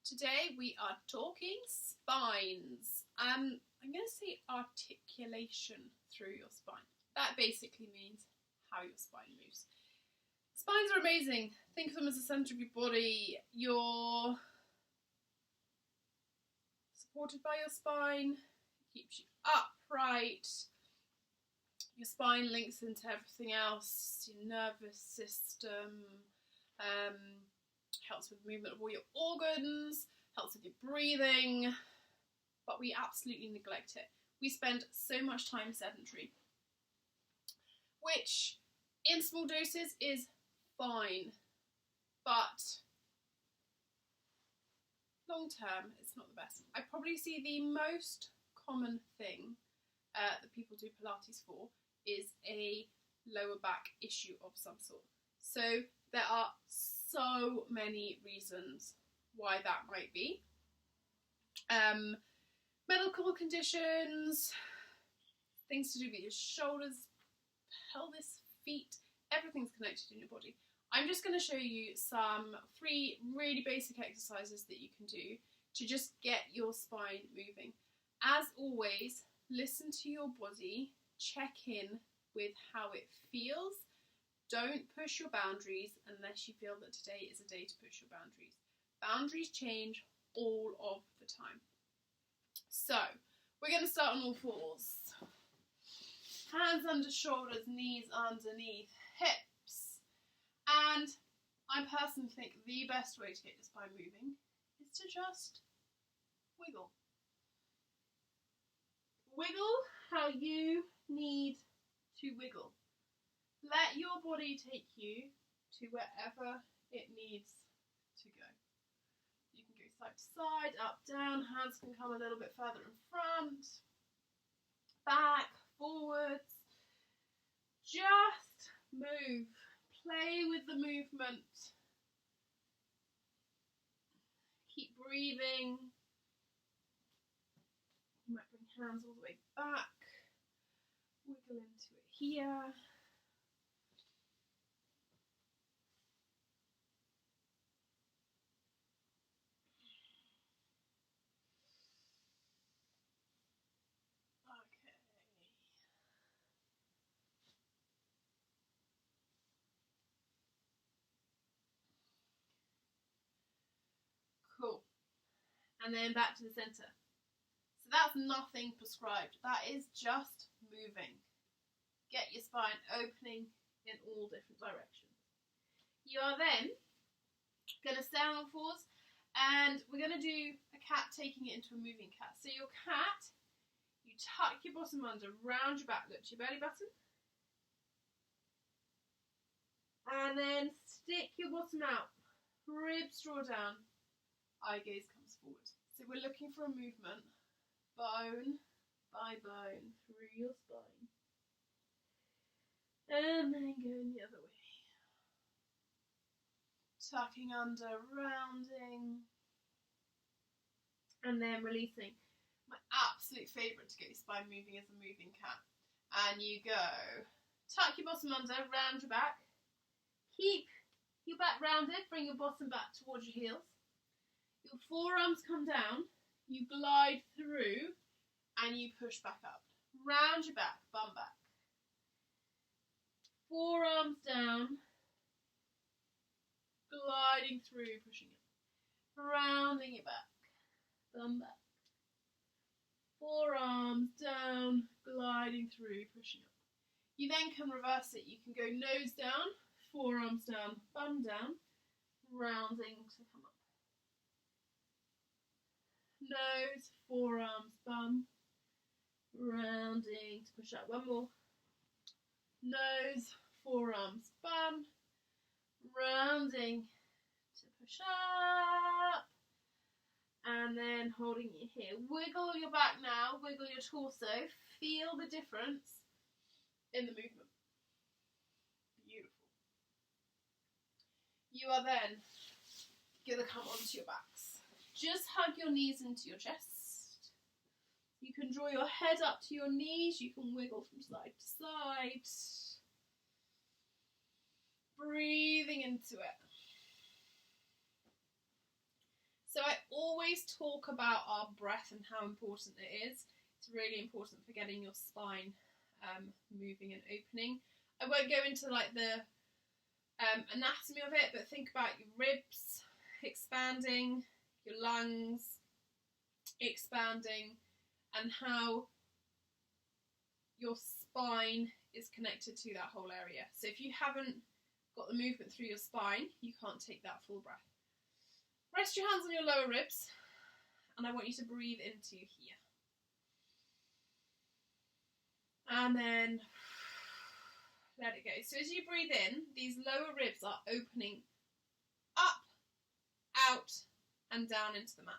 Today we are talking spines. I'm going to say articulation through your spine. That basically means how your spine moves. Spines are amazing. Think of them as the centre of your body. You're supported by your spine. It keeps you upright. Your spine links into everything else. Your nervous system. Helps with the movement of all your organs, helps with your breathing, but we absolutely neglect it. We spend so much time sedentary, which in small doses is fine, but long term it's not the best. I probably see the most common thing that people do Pilates for is a lower back issue of some sort. So there are so many reasons why that might be. Medical conditions, things to do with your shoulders, pelvis, feet, everything's connected in your body. I'm just going to show you some 3 really basic exercises that you can do to just get your spine moving. As always, listen to your body, check in with how it feels. Don't push your boundaries unless you feel that today is a day to push your boundaries. Boundaries change all of the time. So, we're going to start on all fours. Hands under shoulders, knees underneath, hips. And I personally think the best way to get your spine moving is to just wiggle. Wiggle how you need to wiggle. Let your body take you to wherever it needs to go. You can go side to side, up, down, hands can come a little bit further in front, back, forwards. Just move. Play with the movement. Keep breathing. You might bring hands all the way back. Wiggle into it here. Cool. And then back to the centre. So that's nothing prescribed. That is just moving. Get your spine opening in all different directions. You are then going to stand on all fours and we're going to do a cat taking it into a moving cat. So your cat, you tuck your bottom under, round your back, look to your belly button. And then stick your bottom out, ribs draw down. Eye gaze comes forward. So we're looking for a movement, bone by bone, through your spine. And then going the other way. Tucking under, rounding. And then releasing. My absolute favourite to get your spine moving is a moving cat. And you go. Tuck your bottom under, round your back. Keep your back rounded, bring your bottom back towards your heels. Your forearms come down, you glide through, and you push back up. Round your back, bum back. Forearms down, gliding through, pushing up. Rounding your back, bum back. Forearms down, gliding through, pushing up. You then can reverse it. You can go nose down, forearms down, bum down, rounding to come up. Nose, forearms, bum, rounding to push up. One more. Nose, forearms, bum, rounding to push up. And then holding it here. Wiggle your back now, wiggle your torso. Feel the difference in the movement. Beautiful. You are then going to come onto your backs. Just hug your knees into your chest. You can draw your head up to your knees. You can wiggle from side to side. Breathing into it. So I always talk about our breath and how important it is. It's really important for getting your spine moving and opening. I won't go into like the anatomy of it, but think about your ribs expanding, your lungs expanding, and how your spine is connected to that whole area. So if you haven't got the movement through your spine, you can't take that full breath. Rest your hands on your lower ribs, and I want you to breathe into here. And then let it go. So as you breathe in, these lower ribs are opening up, out, and down into the mat.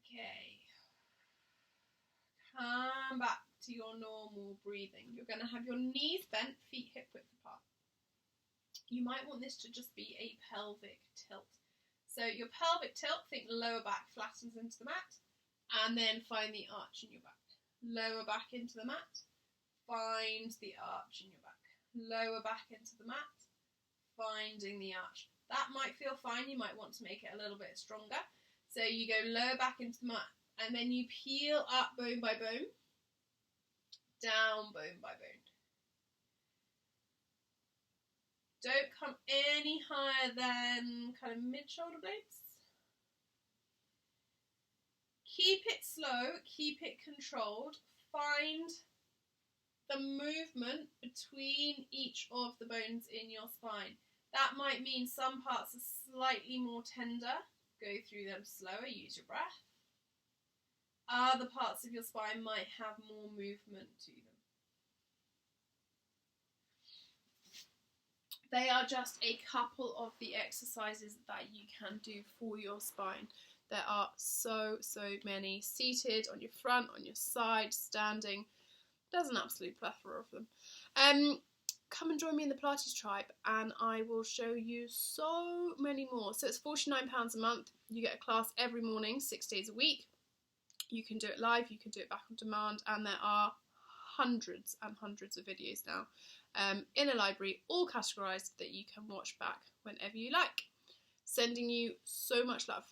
Okay. Come back to your normal breathing. You're going to have your knees bent, feet hip width apart. You might want this to just be a pelvic tilt. So your pelvic tilt, think lower back flattens into the mat, and then find the arch in your back. Lower back into the mat, find the arch in your back. Lower back into the mat, finding the arch. That might feel fine. You might want to make it a little bit stronger. So you go lower back into the mat, and then you peel up bone by bone, down bone by bone. Don't come any higher than kind of mid-shoulder blades. Keep it slow, keep it controlled. Find the movement between each of the bones in your spine. That might mean some parts are slightly more tender. Go through them slower, use your breath. Other parts of your spine might have more movement to them. They are just a couple of the exercises that you can do for your spine. There are so many. Seated, on your front, on your side, standing. There's an absolute plethora of them. Come and join me in the Pilatiz tribe and I will show you so many more. So it's £49 a month. You get a class every morning, 6 days a week. You can do it live, you can do it back on demand, and there are hundreds and hundreds of videos now in a library, all categorised, that you can watch back whenever you like. Sending you so much love.